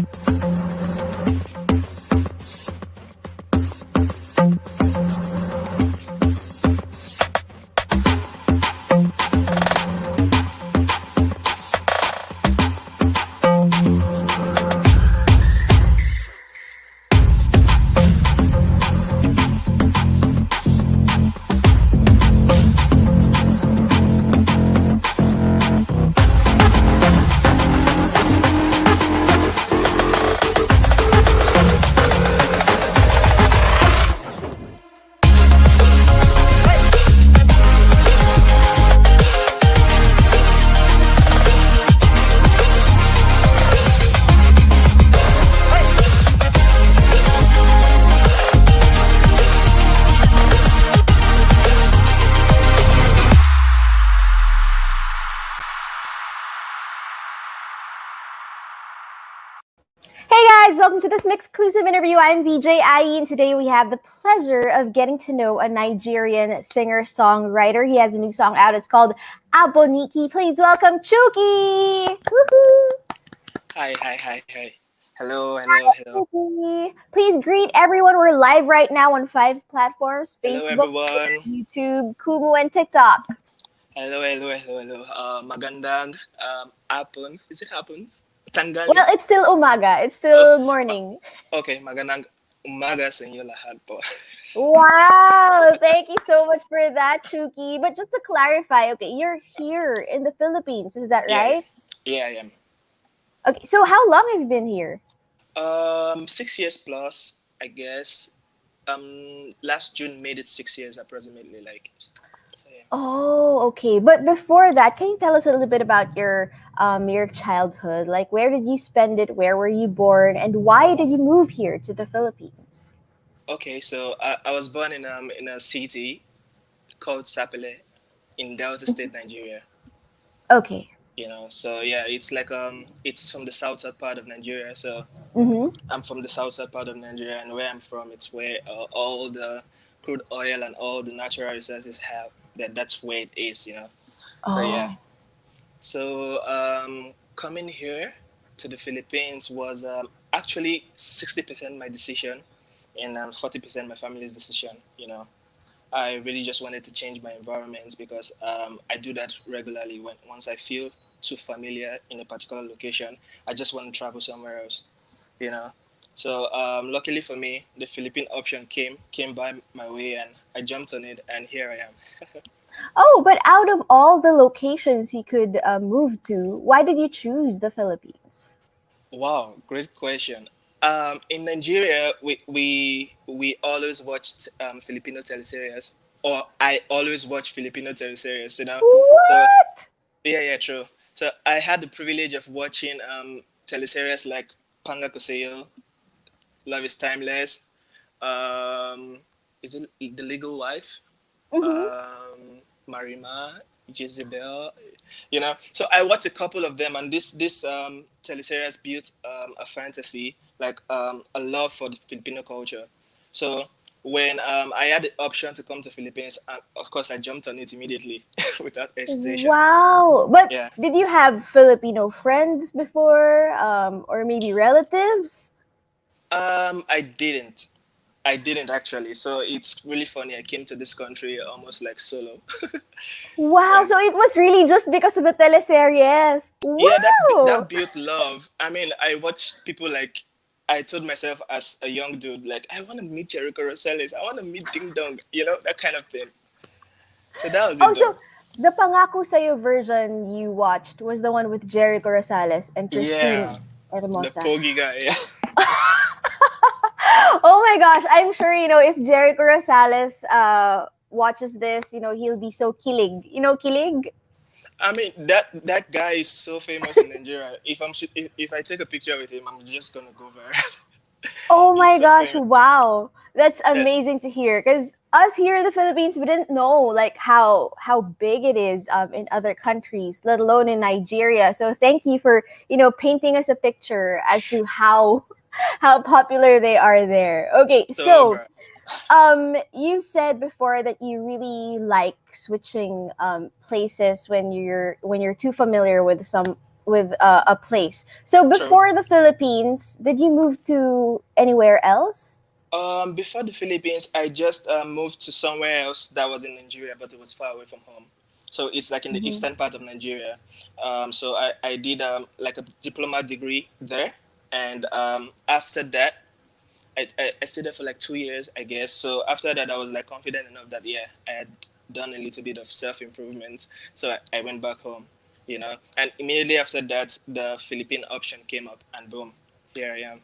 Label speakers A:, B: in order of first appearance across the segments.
A: Hey guys, welcome to this MYXclusive interview. I'm VJ Ai, and today we have the pleasure of getting to know a Nigerian singer-songwriter. He has a new song out. It's called Aboniki. Please welcome Chvkey. Woohoo!
B: Hi. Hello.
A: Chvkey. Please greet everyone. We're live right now on 5 platforms:
B: Hello,
A: Facebook,
B: everyone.
A: YouTube, Kumu, and TikTok.
B: Hello. Magandang hapon. Is it hapon? Tangali?
A: Well, it's still umaga. It's still morning.
B: Okay, magandang umaga sa inyo lahat po.
A: Wow, thank you so much for that, Chvkey. But just to clarify, okay, you're here in the Philippines, is that right?
B: Yeah, I am.
A: Okay, so how long have you been here?
B: 6 years plus, I guess. Last June made it 6 years approximately, like. So, yeah.
A: Oh, okay. But before that, can you tell us a little bit about your childhood? Like, where did you spend it? Where were you born? And why did you move here to the Philippines?
B: Okay, so I was born in a city called Sapele in Delta State, Nigeria.
A: Okay.
B: So yeah, it's like it's from the southern part of Nigeria. So I'm from the southern part of Nigeria, and where I'm from, it's where all the crude oil and all the natural resources have. That's where it is. So yeah. So coming here to the Philippines was actually 60% my decision, and 40% my family's decision. I really just wanted to change my environment because I do that regularly. Once I feel too familiar in a particular location, I just want to travel somewhere else. So luckily for me, the Philippine option came by my way, and I jumped on it, and here I am.
A: Oh, but out of all the locations you could move to, why did you choose the Philippines?
B: Wow, great question. In Nigeria, we always watched Filipino teleseries, or I always watch Filipino teleseries. So
A: What?
B: yeah, true. So I had the privilege of watching teleseries like Panga Kuseo, Love is Timeless, is it The Legal Wife, Marima, Jezebel. So I watched a couple of them, and this teleseries built a fantasy, like a love for the Filipino culture. So when I had the option to come to Philippines, of course I jumped on it immediately without hesitation.
A: Wow. But
B: Yeah.
A: did you have Filipino friends before, or maybe relatives?
B: I didn't actually. So it's really funny. I came to this country almost like solo.
A: Wow,
B: Yeah.
A: so it was really just because of the teleseries. Wow.
B: Yeah, that built love. I mean, I watch people like. I told myself as a young dude, like, I want to meet Jericho Rosales. I want to meet Ding Dong. That kind of thing. So that was it, though.
A: So the Pangako Sa'yo version you watched was the one with Jericho Rosales and Christine
B: Yeah, the
A: Hermosa.
B: Pogi guy. Yeah.
A: Oh my gosh, I'm sure, if Jericho Rosales watches this, he'll be so kilig. You know kilig?
B: I mean, that guy is so famous in Nigeria. If I take a picture with him, I'm just gonna go viral.
A: Oh
B: He's
A: my
B: so
A: gosh,
B: famous.
A: wow. That's
B: That,
A: amazing to hear, because us here in the Philippines, we didn't know like how big it is in other countries, let alone in Nigeria. So thank you for, painting us a picture as to how how popular they are there. Okay,
B: so,
A: so
B: bro.
A: you said before that you really like switching places when you're too familiar with with a place. So
B: True.
A: before the Philippines, did you move to anywhere else?
B: Before the Philippines, I just moved to somewhere else that was in Nigeria, but it was far away from home. So it's like in the
A: Mm-hmm.
B: eastern part of Nigeria. So I did like a diploma degree there, and after that, I stayed there for like 2 years, I guess. So after that, I was like confident enough that yeah, I had done a little bit of self improvement. So I went back home, and immediately after that, the Philippine option came up, and boom, here I am.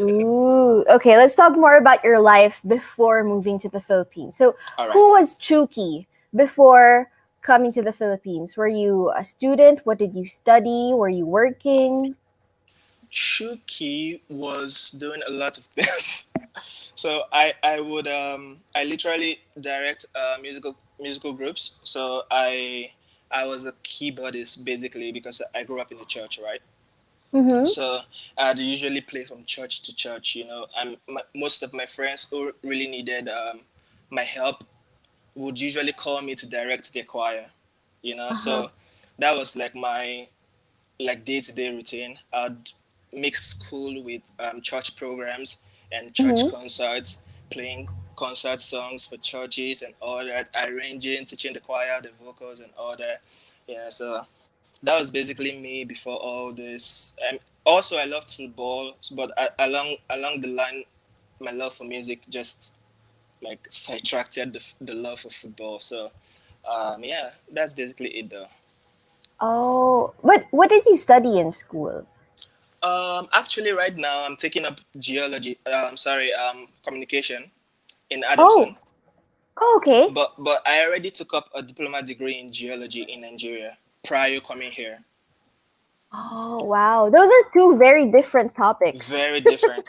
A: Ooh, okay. Let's talk more about your life before moving to the Philippines. So,
B: All right.
A: who was Chvkey before coming to the Philippines? Were you a student? What did you study? Were you working?
B: Chvkey was doing a lot of things. So I literally direct musical groups. So I was a keyboardist basically because I grew up in the church, right?
A: Mm-hmm.
B: So I'd usually play from church to church, and most of my friends who really needed my help would usually call me to direct their choir.
A: Uh-huh.
B: So that was like my like day-to-day routine. I'd mix school with church programs and church
A: Mm-hmm.
B: concerts, playing concert songs for churches and all that, arranging, teaching the choir, the vocals and all that. Yeah, so that was basically me before all this. Also, I loved football, but along the line, my love for music just like sidetracked the love for football. So yeah, that's basically it though.
A: Oh, what did you study in school?
B: Actually, right now I'm taking up geology. Sorry, communication in Adamson.
A: Oh, oh, okay.
B: But I already took up a diploma degree in geology in Nigeria prior coming here.
A: Oh, wow. Those are two very different topics.
B: Very different.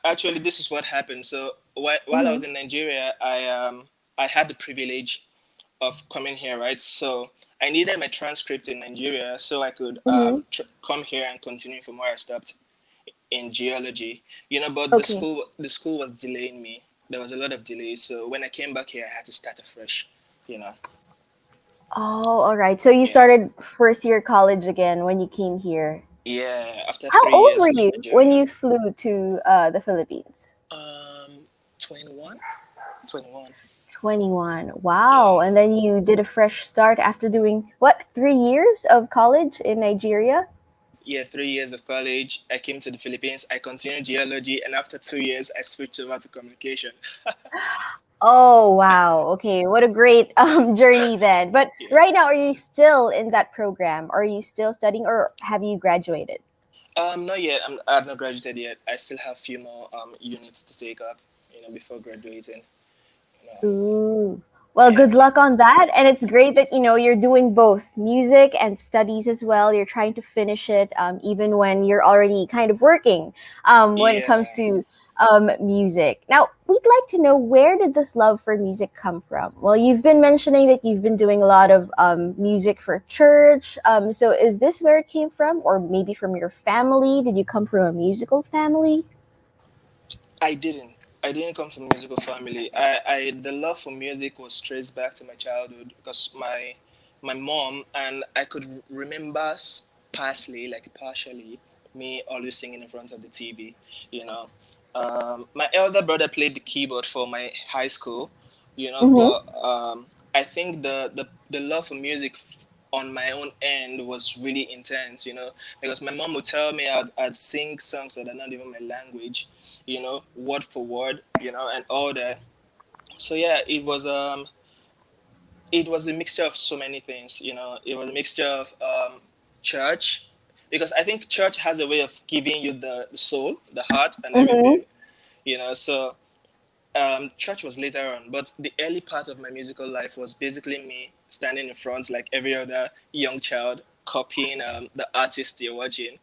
B: Actually, this is what happened. So while I
A: Mm-hmm.
B: was in Nigeria, I had the privilege of coming here, right? So I needed my transcript in Nigeria so I could
A: Mm-hmm.
B: come here and continue from where I stopped in geology. But the
A: Okay.
B: school was delaying me. There was a lot of delays, so when I came back here, I had to start afresh. You know,
A: Oh, all right. So you
B: yeah,
A: started first year college again when you came here.
B: yeah. After
A: How
B: three
A: old
B: years
A: were
B: in
A: you when
B: Nigeria,
A: you flew to the Philippines?
B: um, 21, 21.
A: 21.
B: Yeah,
A: Wow. And then you did a fresh start after doing what, 3 years of college in Nigeria?
B: yeah. 3 years of college. I came to the Philippines. I continued geology, and after 2 years, I switched over to communication.
A: Oh, wow. Okay. What a great journey then. But
B: Yeah.
A: right now, are you still in that program? Are you still studying or have you graduated?
B: Not yet. I've not graduated yet. I still have a few more units to take up, before graduating. You know.
A: Ooh. Well,
B: Yeah.
A: good luck on that. And it's great that, you're doing both music and studies as well. You're trying to finish it, even when you're already kind of working when it comes
B: Yeah.
A: to music. Now, we'd like to know, where did this love for music come from? Well, you've been mentioning that you've been doing a lot of music for church. So is this where it came from? Or maybe from your family? Did you come from a musical family?
B: I didn't. I didn't come from a musical family. The love for music was traced back to my childhood because my mom and I could remember partially, me always singing in front of the TV. You know, my elder brother played the keyboard for my high school.
A: Mm-hmm.
B: But I think the love for music on my own end was really intense. Because my mom would tell me I'd sing songs that are not even my language, word for word, and all that. So yeah, it was a mixture of so many things. It was a mixture of church, because I think church has a way of giving you the soul, the heart, and
A: Mm-hmm.
B: everything. So church was later on, but the early part of my musical life was basically me standing in front like every other young child, copying the artist you're watching,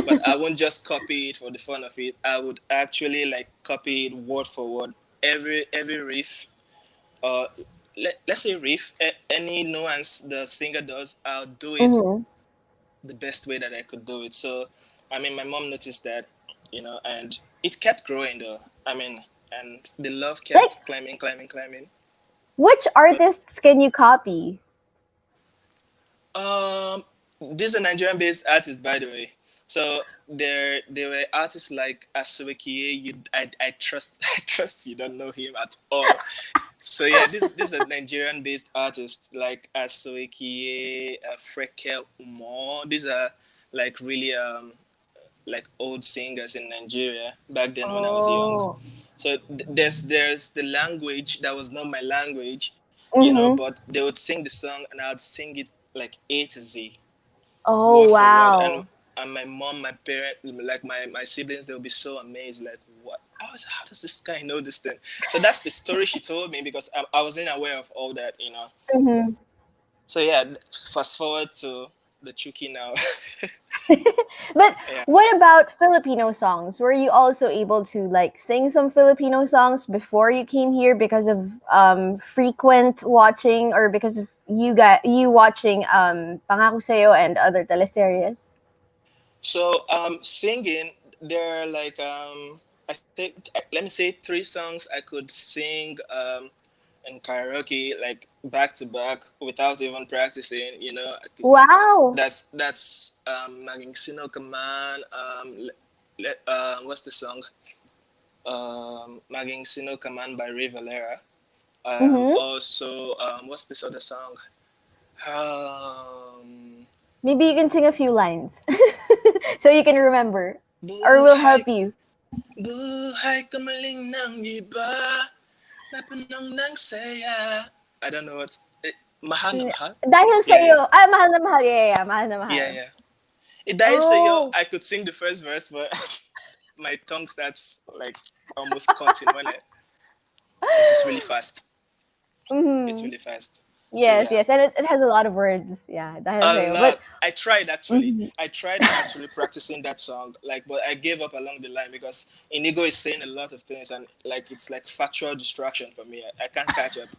B: But I won't just copy it for the fun of it. I would actually like copy it word for word, every riff, or let's say riff, any nuance the singer does, I'll do it
A: Mm-hmm.
B: the best way that I could do it. So, I mean, my mom noticed that, and it kept growing though. I mean, and the love
A: Like,
B: kept climbing, climbing, climbing.
A: which
B: But
A: artists can you copy?
B: um, This is a Nigerian-based artist, by the way. So there were artists like Chvkey. I trust I trust you don't know him at all. So yeah, this is a Nigerian-based artist like Chvkey, Freke Umo. These are like really like old singers in Nigeria back then when I was young.
A: Oh.
B: So there's the language that was not my language,
A: Mm-hmm.
B: but they would sing the song and I'd sing it like A to Z,
A: Oh,
B: word for word,
A: wow.
B: and my mom, my parent, like my siblings, they'll be so amazed, like what? How does this guy know this thing? So that's the story she told me because I wasn't aware of all that.
A: Mm-hmm.
B: So yeah, fast forward to the Chvkey now.
A: But
B: Yeah.
A: what about Filipino songs? Were you also able to like sing some Filipino songs before you came here because of frequent watching or because of you watching Pangako Sa'yo and other teleseries?
B: So singing, there are like I think let me say three songs I could sing in karaoke like back to back without even practicing.
A: Wow.
B: That's Maging Sino Kaman. What's the song? Maging Sino Kaman by Ray Valera.
A: Mm-hmm.
B: Also, what's this other song? Um,
A: Maybe you can sing a few lines so you can remember, or will
B: Buhay,
A: help you.
B: buhay kamaling ng iba, napunong ng saya. I don't know what. Mahal na mahal?
A: Dahil
B: Yeah, yeah.
A: sa'yo, mahal na mahal. Yeah, yeah, mahal na
B: Yeah,
A: mahal.
B: yeah. Dahil sa'yo,
A: Oh.
B: I could sing the first verse, but my tongue starts like almost cutting when it is really fast. It's
A: Mm-hmm.
B: really fast. So
A: Yes,
B: yeah,
A: yes, and it has a lot of words. Yeah, dahil
B: a
A: sa'yo. But
B: lot. I tried actually.
A: mhm.
B: I tried actually practicing that song, like, but I gave up along the line because Inigo is saying a lot of things, and like it's like factual distraction for me. I can't catch up.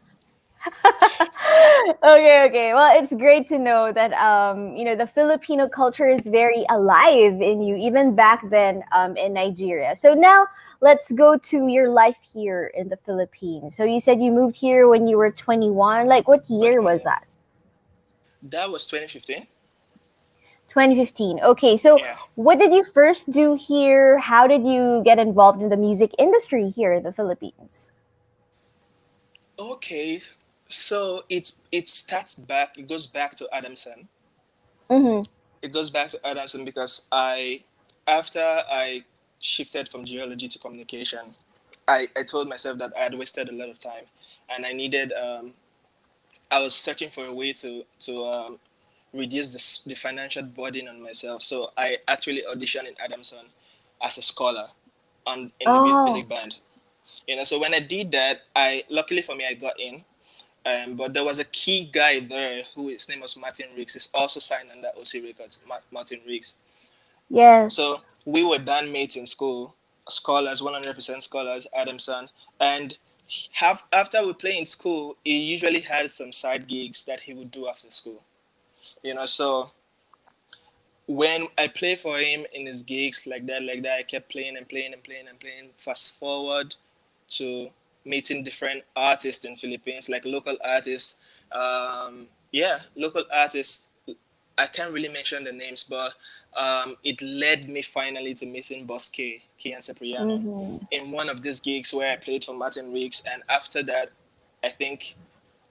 A: Okay, okay. Well, it's great to know that the Filipino culture is very alive in you, even back then in Nigeria. So now let's go to your life here in the Philippines. So you said you moved here when you were 21. Like, what year was
B: 2021.
A: that?
B: That was 2015.
A: 2015. Okay, so
B: Yeah.
A: what did you first do here? How did you get involved in the music industry here in the Philippines?
B: Okay. So it starts back. It goes back to Adamson.
A: Mm-hmm.
B: It goes back to Adamson because after I shifted from geology to communication, I told myself that I had wasted a lot of time, and I was searching for a way to reduce the financial burden on myself. So I actually auditioned in Adamson as a scholar on in the music
A: Oh,
B: band. So when I did that, I luckily for me I got in. But there was a key guy there who his name was Martin Riggs. He's also signed under OC Records, Martin Riggs. So
A: yes.
B: we were bandmates in school, scholars, 100% scholars, Adamson. And after we play in school, he usually had some side gigs that he would do after school. So when I play for him in his gigs like that, I kept playing and playing and playing and playing. Fast forward to meeting different artists in Philippines, like local artists. Yeah, local artists. I can't really mention the names, but it led me finally to meeting Boss K and Cipriano,
A: Mm-hmm.
B: in one of these gigs where I played for Martin Riggs. And after that, I think,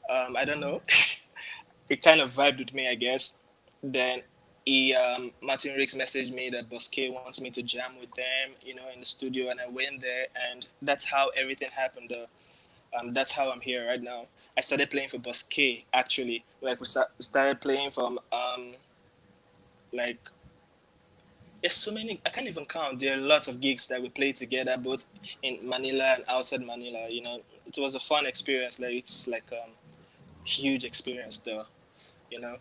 B: I don't know, it kind of vibed with me, I guess. Then Martin Riggs messaged me that Boss K wants me to jam with them, in the studio, and I went there, and that's how everything happened. That's how I'm here right now. I started playing for Boss K actually. Like started playing from like there's so many I can't even count. There are lots of gigs that we played together, both in Manila and outside Manila. It was a fun experience. Like it's like huge experience though.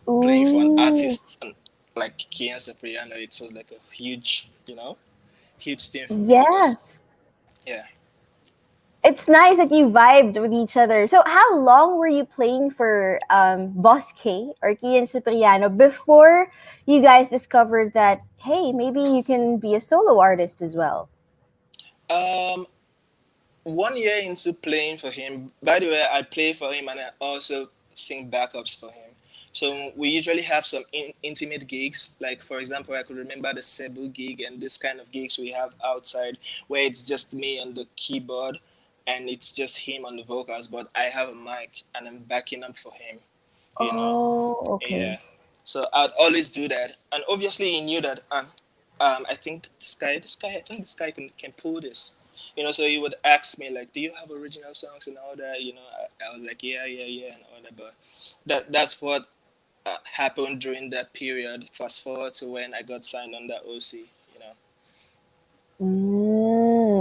B: Playing for an
A: Ooh.
B: artist and like Kian Cipriano, it was like a huge thing for me because
A: Yes.
B: yeah.
A: It's nice that you vibed with each other. So how long were you playing for Boss K or Kian Cipriano before you guys discovered that, hey, maybe you can be a solo artist as well?
B: 1 year into playing for him. By the way, I play for him and I also sing backups for him. So we usually have some intimate gigs. Like for example, I could remember the Cebu gig and this kind of gigs we have outside where it's just me on the keyboard and it's just him on the vocals, but I have a mic and I'm backing up for him. You know,
A: Oh,
B: yeah.
A: okay.
B: So I'd always do that, and obviously he knew that. I think I think this guy can pull this. So he would ask me like, "Do you have original songs and all that?" I was like, "Yeah, yeah, yeah," and all that. But that's what happened during that period. Fast forward to when I got signed on that OC. You know.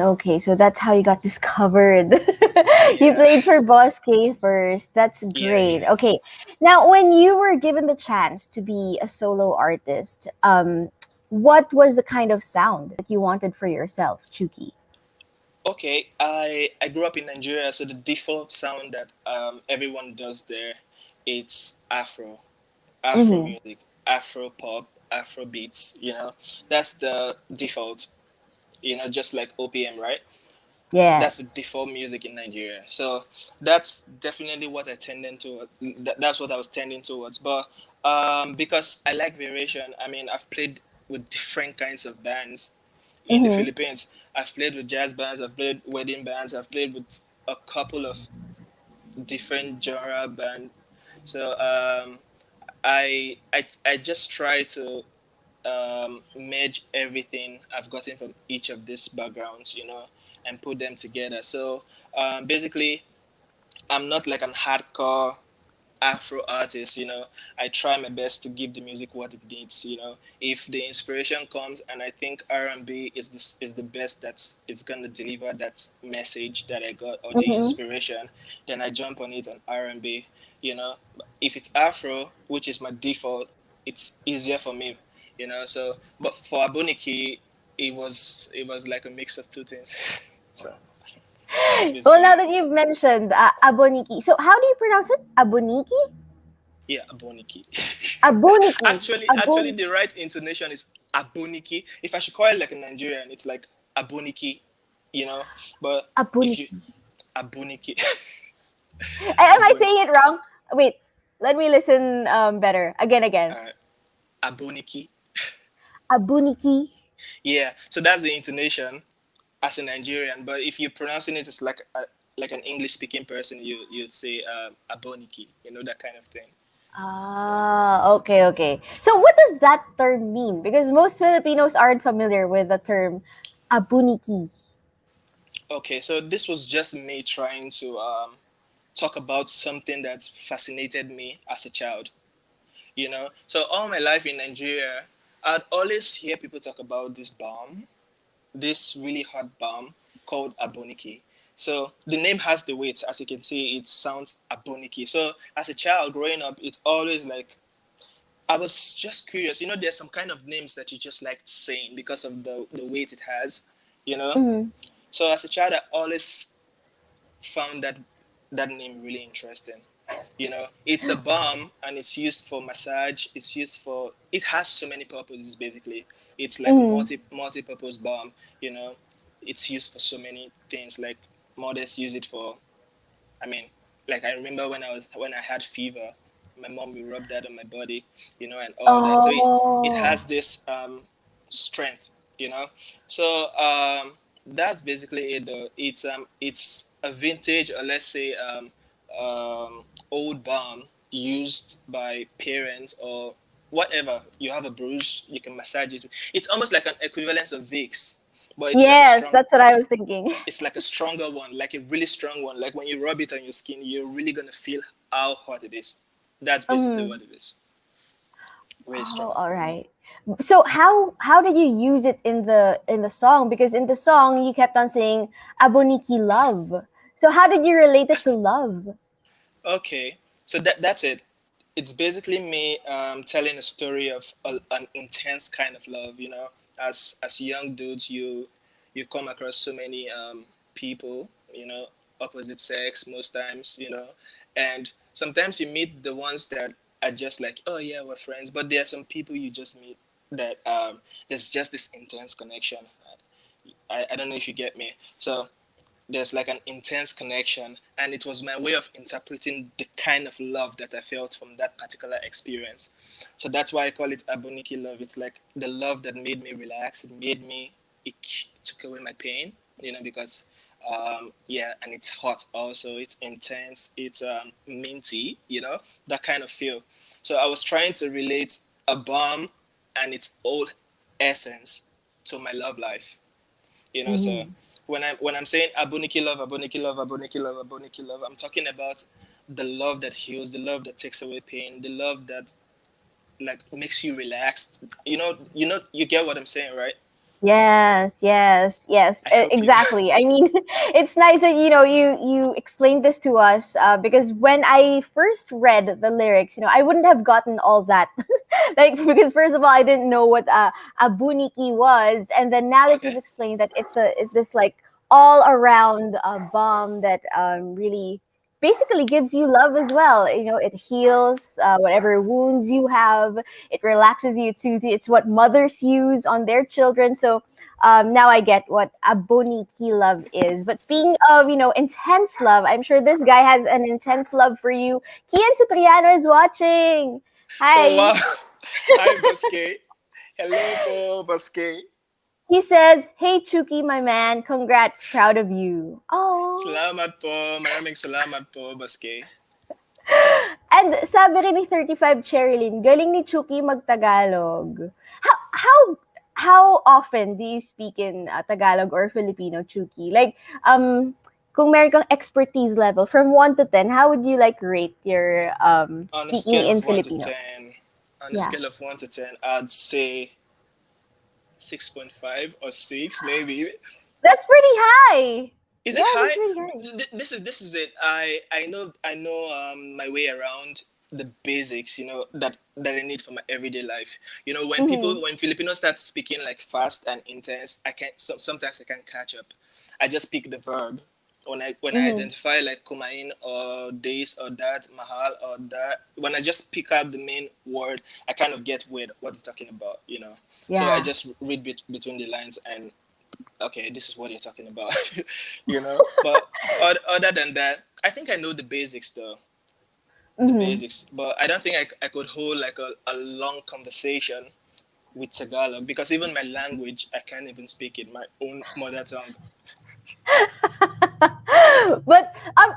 A: Okay, so that's how you got discovered. You
B: Yeah.
A: played for Boss K first. That's
B: Yeah,
A: great.
B: yeah.
A: Okay, now when you were given the chance to be a solo artist, what was the kind of sound that you wanted for yourself, Chvkey?
B: Okay, I grew up in Nigeria, so the default sound that everyone does there, it's Afro
A: Mm-hmm.
B: music, Afro pop, Afro beats. That's the default. Just like OPM, right? That's the
A: Yes.
B: default music in Nigeria. So that's definitely what I tended to. That's what I was tending towards. But because I like variation, I mean, I've played with different kinds of bands in the
A: Mm-hmm.
B: Philippines. I've played with jazz bands. I've played wedding bands. I've played with a couple of different genre band. So I just try to merge everything I've gotten from each of these backgrounds, and put them together. So basically, I'm not like an hardcore Afro artist. I try my best to give the music what it needs. If the inspiration comes and I think R&B is the best that's it's gonna deliver that message that I got or the
A: Mm-hmm.
B: inspiration, then I jump on it on R&B. If it's Afro, which is my default, it's easier for me. So but for Abuniki, it was like a mix of two things. So that's
A: Well,
B: basically
A: now
B: it.
A: that you've mentioned Aboniki, so how do you pronounce it? Aboniki?
B: Yeah, Aboniki.
A: Aboniki.
B: Actually, the right intonation is Aboniki. If I should call it like a Nigerian, it's like Aboniki, you know. But if you
A: Aboniki.
B: Aboniki,
A: Am I
B: Aboniki,
A: saying it wrong? Wait, let me listen better. Again.
B: uh, Aboniki.
A: Abuniki.
B: Yeah, so that's the intonation as a Nigerian. But if you're pronouncing it as like an English speaking person, you'd say Aboniki. That kind of thing. Yeah.
A: Ah, okay. So what does that term mean? Because most Filipinos aren't familiar with the term abuniki.
B: Okay, so this was just me trying to talk about something that fascinated me as a child. So all my life in Nigeria, I'd always hear people talk about this balm, this really hot balm called Aboniki. So the name has the weight. As you can see, it sounds Aboniki. So as a child growing up, it's always like I was just curious. There's some kind of names that you just like saying because of the weight it has. you know
A: Mm-hmm.
B: so as a child, I always found that name really interesting. It's a balm and it's used for massage. It has so many purposes basically. It's like a
A: Mm-hmm.
B: multi-purpose balm. You know, it's used for so many things. Like mothers use it for. I mean, like I remember when I had fever, my mom would rub that on my body, and all that. So it
A: Oh.
B: has this strength, you know. So that's basically it. Though it's a vintage, or let's say old balm used by parents or whatever. You have a bruise, you can massage it. It's almost like an equivalence of Vicks, but it's like a
A: Yes,
B: strong.
A: that's what I was thinking.
B: It's like a stronger one, like a really strong one. Like when you rub it on your skin, you're really gonna feel how hot it is. That's basically
A: Mm.
B: what it is. Really
A: Oh,
B: strong.
A: all right. So how did you use it in the song? Because in the song you kept on saying Aboniki Love. So how did you relate it to love?
B: Okay, so that's it. It's basically me telling a story of an intense kind of love. As young dudes, you come across so many people. Opposite sex most times. And sometimes you meet the ones that are just like, oh yeah, we're friends. But there are some people you just meet that there's just this intense connection. I don't know if you get me. So there's like an intense connection, and it was my way of interpreting the kind of love that I felt from that particular experience. So that's why I call it Aboniki Love. It's like the love that made me relax. It took away my pain, because yeah, and it's hot also. It's intense. It's minty, that kind of feel. So I was trying to relate a bomb and its old essence to my love life. So
A: Mm-hmm.
B: when I'm saying Abuniki Love, Abuniki Love, Abuniki Love, Abuniki Love, I'm talking about the love that heals, the love that takes away pain, the love that like makes you relaxed. You get what I'm saying, right?
A: Yes, yes, yes,
B: I hope you do.
A: exactly. I mean, it's nice that you explained this to us because when I first read the lyrics, I wouldn't have gotten all that. Like because first of all, I didn't know what a buniki was, and then now that you've
B: Okay.
A: explained that is this like all around bomb that really basically gives you love as well. It heals whatever wounds you have, it relaxes you too. It's what mothers use on their children. So now I get what Aboniki love is. But speaking of, intense love, I'm sure this guy has an intense love for you. Kian Cipriano is watching.
B: Oh
A: Hi.
B: wow. Hi Baske. Hello po Baske.
A: He says, "Hey Chuki, my man, congrats, proud of you." Oh.
B: Salamat po. Maraming salamat po Baske.
A: And sabi rin ni 35 Cherilyn, galing ni Chuki mag-Tagalog. How often do you speak in Tagalog or Filipino, Chuki? Like, kung meron kang expertise level from 1 to 10, how would you like rate your
B: On a
A: speaking
B: scale
A: in
B: of 1 to
A: Filipino?
B: 10, on a
A: Yeah.
B: scale of 1 to 10, I'd say 6.5 or 6 maybe.
A: That's pretty high.
B: Is
A: Yeah,
B: it
A: that's
B: high?
A: pretty high.
B: This is it. I know my way around the basics. That I need for my everyday life.
A: Mm-hmm.
B: When Filipinos start speaking like fast and intense, I can't. Sometimes I can't catch up. I just pick the verb. When I
A: Mm-hmm.
B: identify like kumain or this or that, mahal or that, when I just pick out the main word, I kind of get what it's talking about. So I
A: Yeah.
B: just read between the lines and okay, this is what you're talking about, But other than that, I think I know the basics though, the
A: Mm-hmm.
B: basics. But I don't think I could hold like a long conversation with Tagalog because even my language, I can't even speak it, my own mother tongue.
A: But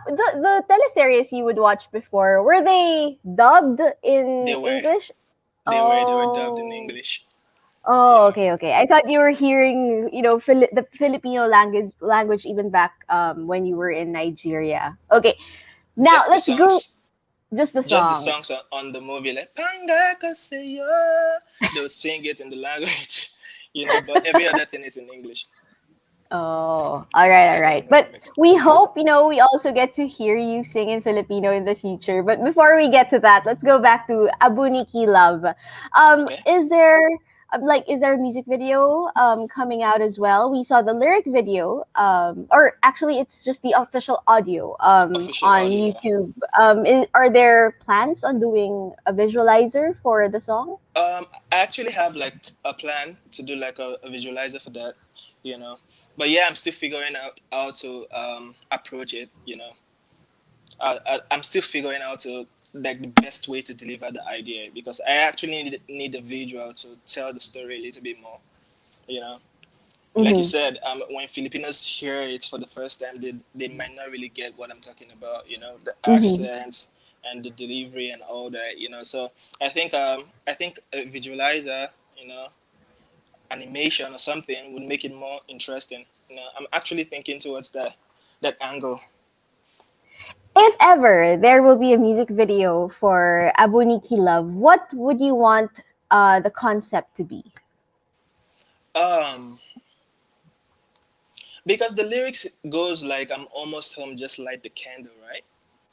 A: the teleseries you would watch before, were they dubbed
B: They
A: in
B: were,
A: English?
B: they were dubbed in
A: Oh.
B: English, you
A: Oh,
B: know,
A: okay, okay. I thought you were hearing, the Filipino language even back when you were in Nigeria. Okay. Now
B: just the
A: let's go
B: songs.
A: just the
B: Just the
A: songs.
B: songs on the movie, like Panga Kaseyo. They'll sing it in the language, but every other thing is in English.
A: Oh, all right, all
B: I
A: right.
B: don't know.
A: But we hope, we also get to hear you sing in Filipino in the future. But before we get to that, let's go back to Abuniki Love.
B: Okay.
A: Is there a music video coming out as well? We saw the lyric video, or actually, it's just the official audio
B: Official
A: on
B: audio, yeah.
A: YouTube. Are there plans on doing a visualizer for the song?
B: I actually have like a plan to do like a visualizer for that, you know. But yeah, I'm still figuring out how to approach it, I'm still figuring out like the best way to deliver the idea because I actually need a visual to tell the story a little bit more, you know. Like you
A: Mm-hmm.
B: said, when Filipinos hear it for the first time, they might not really get what I'm talking about, the
A: Mm-hmm.
B: accent and the delivery and all that. So I think a visualizer, animation or something would make it more interesting. I'm actually thinking towards that angle.
A: If ever there will be a music video for Abuniki Love, what would you want the concept to be?
B: Um, because the lyrics goes like I'm almost home, just light the candle, right?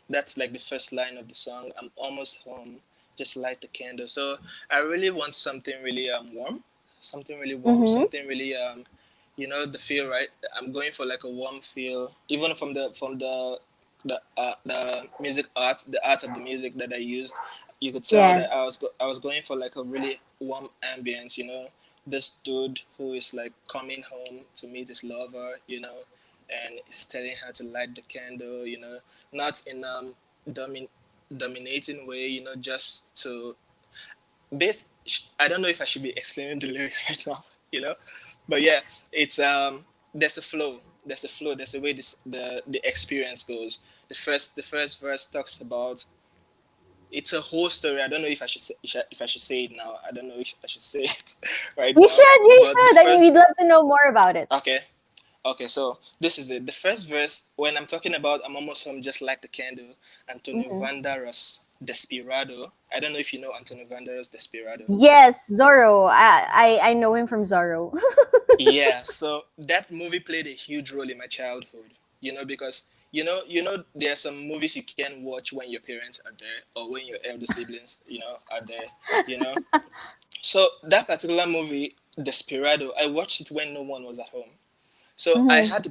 B: That's like the first line of the song. I'm almost home, just light the candle. So I really want something really warm,
A: Mm-hmm.
B: something really the feel, right? I'm going for like a warm feel, even from the music art, the art of the music that I used. You could tell that I
A: Yes.
B: was I was going for like a really warm ambience. This dude who is like coming home to meet his lover. and he's telling her to light the candle. Not in domin- dominating way. Just to base. I don't know if I should be explaining the lyrics right now. But yeah, it's there's a flow. There's a flow. There's a way the experience goes. The first verse talks about, it's a whole story. I don't know if I should say it now. I don't know if I should say it right
A: You
B: now.
A: should, you
B: But the
A: should. I mean, we'd
B: first,
A: love to know more about it.
B: okay, okay. So this is it. The first verse, when I'm talking about I'm almost home, just like the candle. Antonio
A: Mhm.
B: Banderas, Desperado. I don't know if you know Antonio Banderas, Desperado.
A: Yes, Zorro. I know him from Zorro.
B: Yeah, so that movie played a huge role in my childhood. Because there are some movies you can watch when your parents are there or when your elder siblings, are there. You know, so that particular movie, Desperado, I watched it when no one was at home. So I
A: Mhm.
B: had the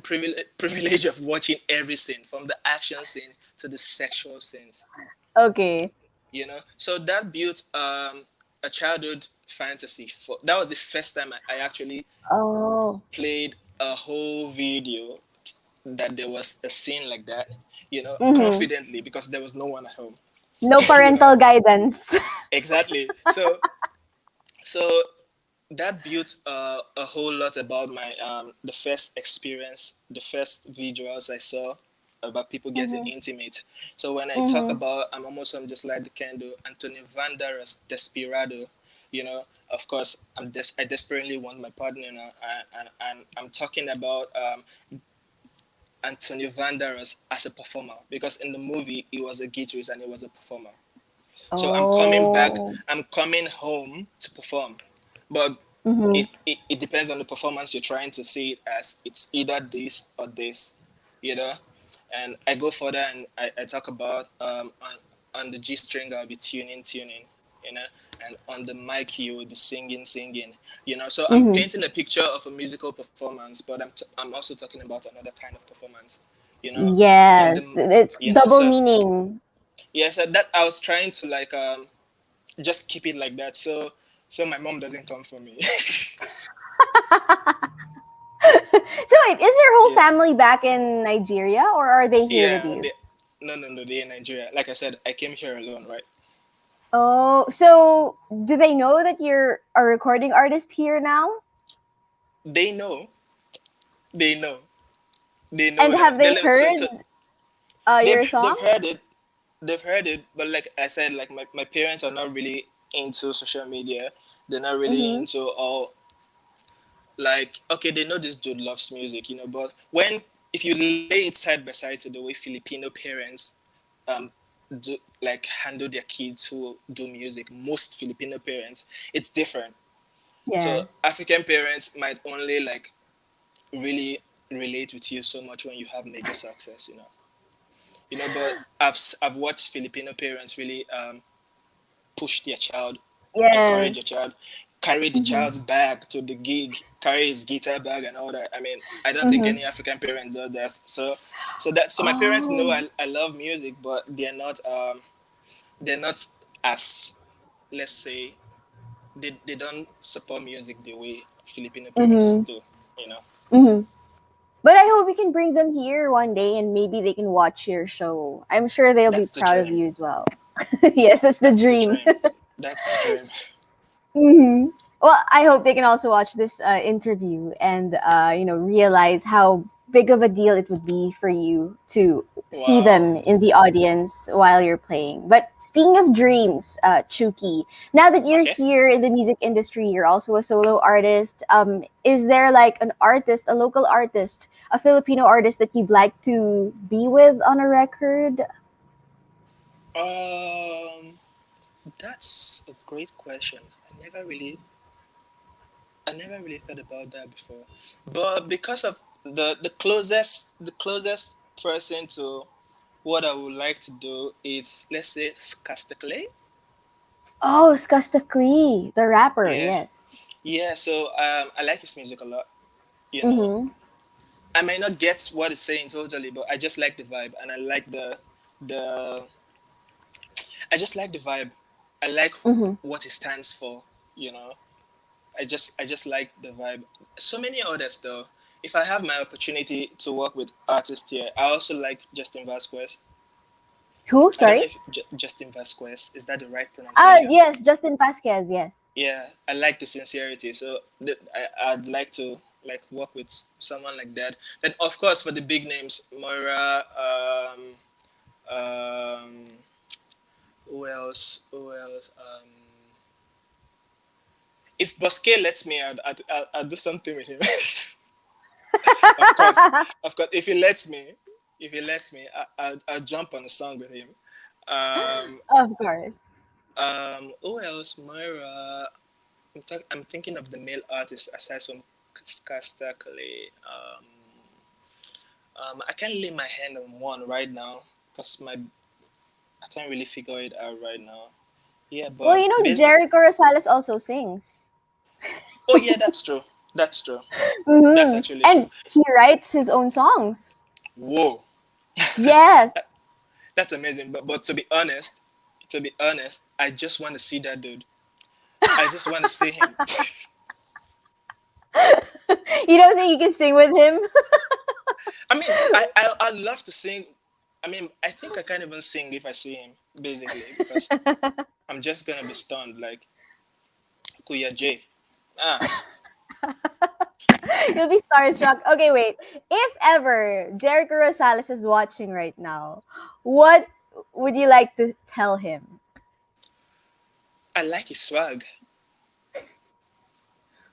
B: privilege of watching every scene, from the action scene to the sexual scenes.
A: Okay.
B: So that built a childhood fantasy. That was the first time I actually
A: Oh,
B: played a whole video that there was a scene like that,
A: mhm.
B: confidently, because there was no one at home.
A: No
B: you know
A: parental guidance.
B: exactly. So that built a whole lot about my the first experience, the first visuals I saw about people getting
A: Mhm.
B: intimate. So when I talk
A: Mhm.
B: about I'm almost home, just like the candle, Antonio Banderas, Desperado, of course I desperately want my partner now, and I'm talking about Antonio Banderas as a performer, because in the movie he was a guitarist and he was a performer. So I'm coming back,
A: Oh.
B: I'm coming home to perform. But
A: Mhm.
B: it depends on the performance you're trying to see it as. It's either this or this, you know. And I go further and I talk about on the G string I'll be tuning, you know, and on the mic you will be singing. So I'm
A: Mhm.
B: painting a picture of a musical performance, but I'm also talking about another kind of performance, you know. On
A: Yes,
B: the
A: it's double
B: so
A: meaning.
B: yeah, so that I was trying to like just keep it like that, so my mom doesn't come for me.
A: So wait, is your whole
B: Yeah,
A: family back in Nigeria or are they here with
B: yeah.
A: you?
B: No, they're in Nigeria. Like I said, I came here alone, right?
A: Oh, so do they know that you're a recording artist here now?
B: They know, they know, they know
A: And
B: that.
A: have they
B: So
A: heard your
B: they've
A: song?
B: heard it, but like I said, like my parents are not really into social media. They're not really
A: Mm-hmm.
B: into all, like, okay, they know this dude loves music, but when if you lay it side by side to the way Filipino parents um do, like, handle their kids who do music, most Filipino parents, it's different. So
A: Yes.
B: African parents might only like really relate with you so much when you have major success, but I've watched Filipino parents really push their child, encourage
A: Yes.
B: your child, carry the
A: Mm-hmm.
B: child's bag to the gig, carry his guitar bag and all that. I mean, I don't think
A: Mm-hmm.
B: any African parent does that. So my parents know
A: Oh.
B: I love music, but they're not as, let's say, they don't support music the way Filipino parents
A: Mm-hmm.
B: do. You know,
A: Mm-hmm. But I hope we can bring them here one day and maybe they can watch your show. I'm sure they'll be
B: that's the
A: proud of
B: dream.
A: you as well. Yes, that's the
B: That's the
A: dream.
B: dream. That's the dream.
A: Hmm. Well, I hope they can also watch this interview and realize how big of a deal it would be for you to see
B: Wow.
A: them in the audience while you're playing. But speaking of dreams, Chvkey, now that you're
B: Okay.
A: here in the music industry, you're also a solo artist. Is there like an artist, a local artist, a Filipino artist that you'd like to be with on a record?
B: Um, that's a great question. I never really thought about that before. But because of the closest person to what I would like to do is, let's say, Skastakle.
A: Oh, Skastakli, the rapper.
B: Yeah,
A: Yes.
B: yeah. So I like his music a lot. You know,
A: Mm-hmm.
B: I may not get what he's saying totally, but I just like the vibe, and I like the I just like the vibe. I like
A: Mm-hmm.
B: what he stands for. You know, I just like the vibe. So many others though. if I have my opportunity to work with artists here, I also like Justin Vasquez.
A: Who?
B: I don't know
A: Sorry.
B: if Justin Vasquez is that the right pronunciation.
A: Yes, Justin Vasquez. Yes.
B: Yeah, I like the sincerity. So I'd like to like work with someone like that. Then of course for the big names, Moira. Um, who else? Who else? If Bosque lets me, I'll do something with him. Of course, of course. If he lets me, I'll jump on a song with him. Um,
A: Of course.
B: who else? Moira. I'm thinking of the male artists aside from Casta Clay. I can't lay my hand on one right now because I can't really figure it out right now. Yeah,
A: Well,
B: but
A: Jericho Rosales also sings.
B: oh yeah, that's true. That's true. That's
A: Hmm.
B: actually true.
A: And he writes his own songs.
B: Whoa,
A: Yes.
B: that's amazing. But to be honest, I just want to see that dude. I just want to see him.
A: You don't think you can sing with him?
B: I mean, I love to sing. I mean, I think I can't even sing if I see him, basically, because I'm just gonna be stunned like Kuya J. Ah,
A: You'll be starstruck. Okay, wait. If ever Jericho Rosales is watching right now, what would you like to tell him?
B: I like his swag.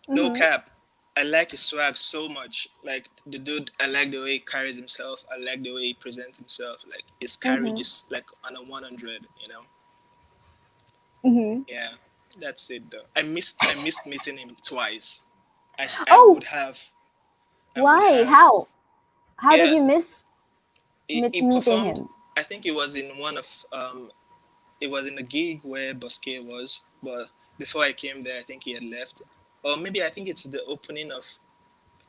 B: No
A: Mm-hmm.
B: cap. I like his swag so much. Like the dude, I like the way he carries himself. I like the way he presents himself. Like his carriage
A: Mm-hmm.
B: is like on a 100.
A: Mm-hmm.
B: Yeah, that's it though. I missed meeting him twice. I
A: Oh,
B: would have. I would
A: why?
B: have.
A: How did
B: Yeah,
A: you miss
B: he
A: meeting
B: performed.
A: him?
B: I think it was in one of it was in a gig where Bosque was, but before I came there, I think he had left. Or maybe I think it's the opening of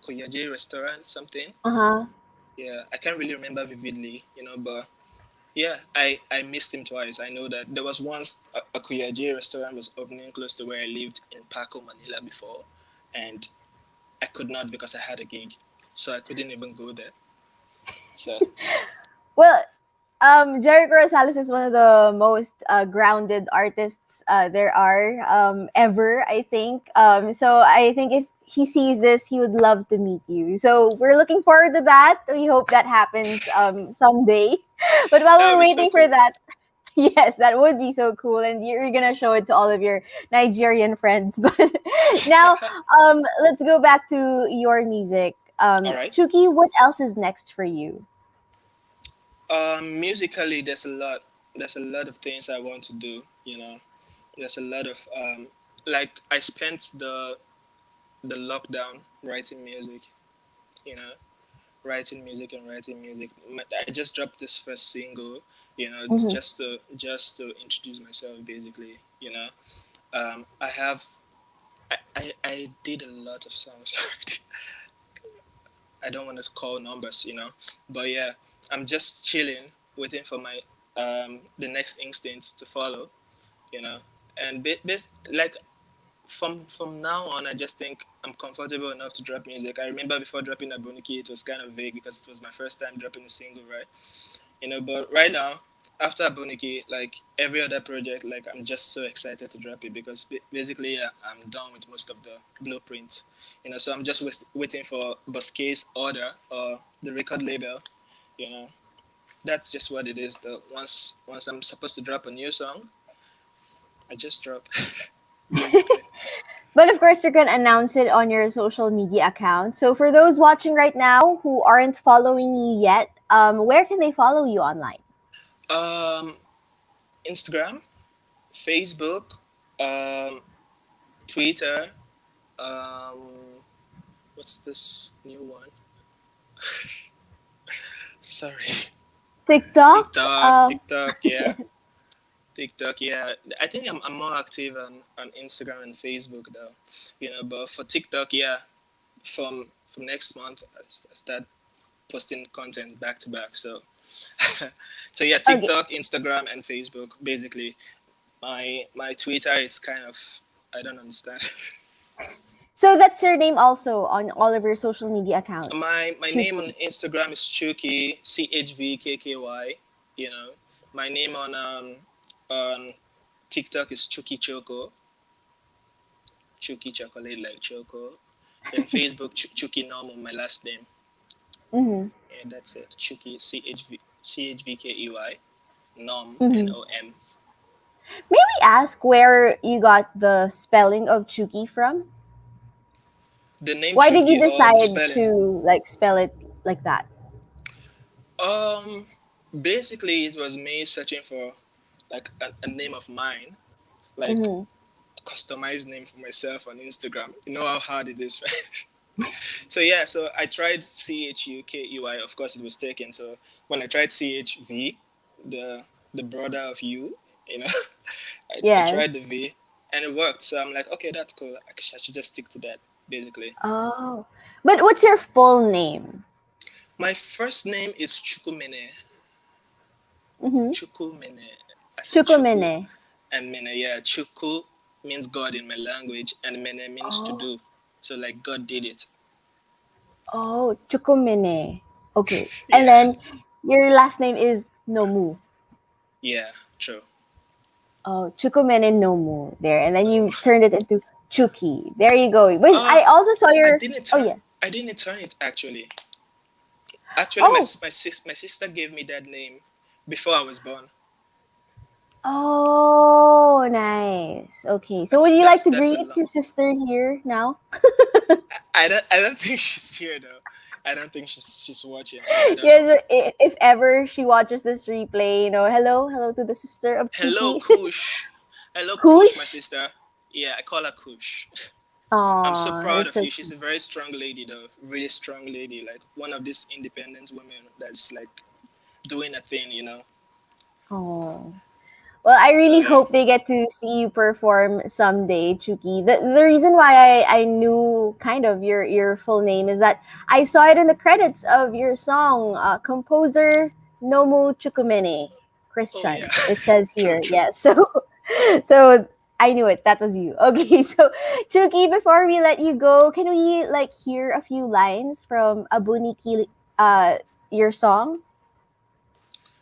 B: Koyaje restaurant something.
A: Uh huh.
B: Yeah, I can't really remember vividly, but yeah, I missed him twice. I know that there was once a Koyaje restaurant was opening close to where I lived in Paco, Manila before, and I could not because I had a gig, so I couldn't even go there. So
A: Well, Jericho Rosales is one of the most grounded artists there are ever, I think. So I think if he sees this, he would love to meet you. So we're looking forward to that. We hope that happens someday. But while
B: that
A: we're
B: would be so
A: waiting for
B: cool.
A: that, yes, that would be so cool, and you're gonna show it to all of your Nigerian friends. But now, let's go back to your music.
B: All right.
A: Chuki, what else is next for you?
B: Musically, there's a lot. There's a lot of things I want to do. There's a lot of like I spent the lockdown writing music. You know, writing music and writing music. I just dropped this first single.
A: Mm-hmm.
B: Just to introduce myself, basically. I have I did a lot of songs already. I don't want to call numbers, but yeah, I'm just chilling, waiting for my the next instinct to follow, you know, and like from now on, I just think I'm comfortable enough to drop music. I remember before dropping Abuniki, it was kind of vague because it was my first time dropping a single, right? But right now, after Abuniki, like every other project, like I'm just so excited to drop it because basically I'm done with most of the blueprints, so I'm just waiting for Bosquet's order or the record label, you know. That's just what it is though. Once I'm supposed to drop a new song, I just drop, basically.
A: But of course, you're going to announce it on your social media account. So for those watching right now who aren't following you yet, where can they follow you online?
B: Um, Instagram, Facebook, um, Twitter. Um, what's this new one? Sorry.
A: TikTok?
B: TikTok, yeah. TikTok, yeah. I think I'm more active on Instagram and Facebook though. But for TikTok, yeah, from next month I start posting content back to back. So so yeah,
A: Okay.
B: TikTok, Instagram and Facebook basically. My Twitter it's kind of I don't understand.
A: So that's your name also on all of your social media accounts.
B: My name on
A: Chvkey.
B: Instagram is Chvkey, Chvkky. You know, my name on TikTok is Chuki Choco, Chuki chocolate like choco. Then Facebook Chuki normal, my last name.
A: Mm-hmm.
B: And that's it. Chuki Chvkey nom
A: Mm-hmm.
B: Nom.
A: May we ask where you got the spelling of Chuki from?
B: The name
A: Why did you
B: Chuki or the
A: decide
B: spelling?
A: to like spell it like that?
B: Um, Basically it was me searching for like a name of mine, like
A: Mm-hmm.
B: a customized name for myself on Instagram. You know how hard it is, right? So yeah, so I tried Chukey. Of course, it was taken. So when I tried CHV, the the brother of you know, I tried
A: Yes.
B: the V, and it worked. So I'm like, okay, that's cool. I should just stick to that, basically.
A: Oh. But what's your full name?
B: My first name is Chukumene.
A: Mm-hmm.
B: Chukumene, as in Chuku
A: Chukumene.
B: and Mene. Yeah, Chuku means God in my language, and Mene means to
A: Oh.
B: do. So like God did it.
A: Oh, Chukumene. Okay. And
B: Yeah,
A: then your last name is Nomu.
B: yeah, true.
A: Oh, Chukumene Nomu there. And then
B: No.
A: you turned it into Chuki. There you go. Wait, I also saw
B: I
A: your.
B: didn't
A: Oh,
B: turn.
A: yes.
B: I didn't turn it actually. Actually,
A: Oh.
B: my sister gave me that name before I was born.
A: Oh, nice. Okay. So would you like to
B: That's a
A: greet
B: long.
A: your sister here now?
B: I don't think she's here though. I don't think she's watching. I don't know.
A: Yes, if ever she watches this replay, hello, hello to the sister of
B: Hello,
A: Chuki.
B: Kush. Hello, Kush, my
A: Kush?
B: sister. Yeah, I call her Kush. I'm so
A: Aw,
B: proud
A: that's
B: of
A: so
B: you. She's
A: cute.
B: a very strong lady, though. Really strong lady. Like one of these independent women that's like doing a thing, you know.
A: Oh. Well, I
B: So
A: really
B: yeah.
A: hope they get to see you perform someday, Chuki. The reason why I knew kind of your full name is that I saw it in the credits of your song, composer Nomu Chukumene,
B: Oh
A: Christian.
B: yeah.
A: It says
B: True,
A: here,
B: true.
A: yes. So I knew it. That was you. Okay, so Chuki, before we let you go, can we like hear a few lines from Abuniki, uh, your song?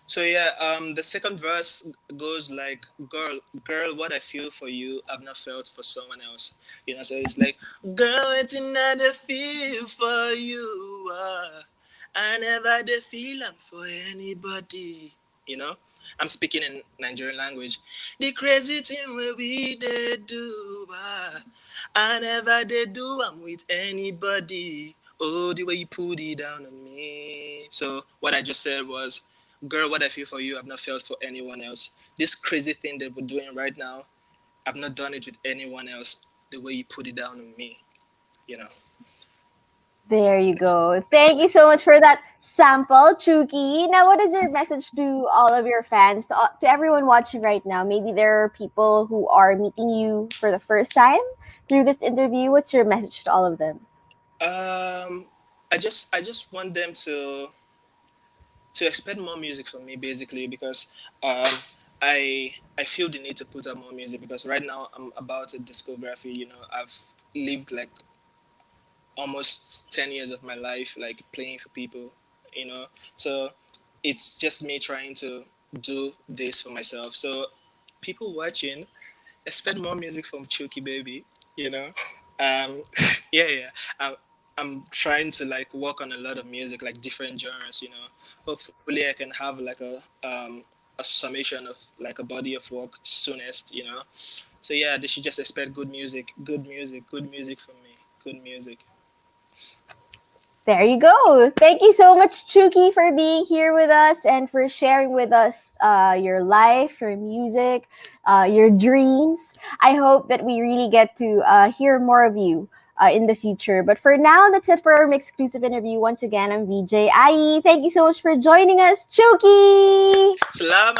B: So yeah, the second verse goes like, "Girl, girl, what I feel for you, I've not felt for someone else." You know, so it's like, "Girl, it's another feel for you. I never did feel I'm for anybody." You know, I'm speaking in Nigerian language. The crazy thing where we did do, I never did do. I'm with anybody. Oh, the way you put it down on me. So what I just said was, girl, what I feel for you, I've not felt for anyone else. This crazy thing that we're doing right now, I've not done it with anyone else. The way you put it down on me, you know,
A: There you go.
B: that's
A: Thank
B: what I
A: you so
B: feel.
A: much for that sample, Chuki. Now, what is your message to all of your fans, to everyone watching right now? Maybe there are people who are meeting you for the first time through this interview. What's your message to all of them?
B: I just want them to expect more music from me, basically, because um, I feel the need to put out more music because right now I'm about a discography. You know, I've lived like almost 10 years of my life like playing for people, you know, so it's just me trying to do this for myself. So people watching, expect more music from Chuki baby, you know. um yeah, yeah. I'm trying to like work on a lot of music, like different genres, you know. Hopefully I can have like a summation of like a body of work soonest, you know. So yeah, they should just expect good music, good music, good music from me, good music.
A: There you go. Thank you so much, Chuki, for being here with us and for sharing with us your life, your music, your dreams. I hope that we really get to hear more of you in the future. But for now, that's it for our exclusive interview. Once again, I'm VJ Ai. Thank you so much for joining us, Chuki.
B: Salamat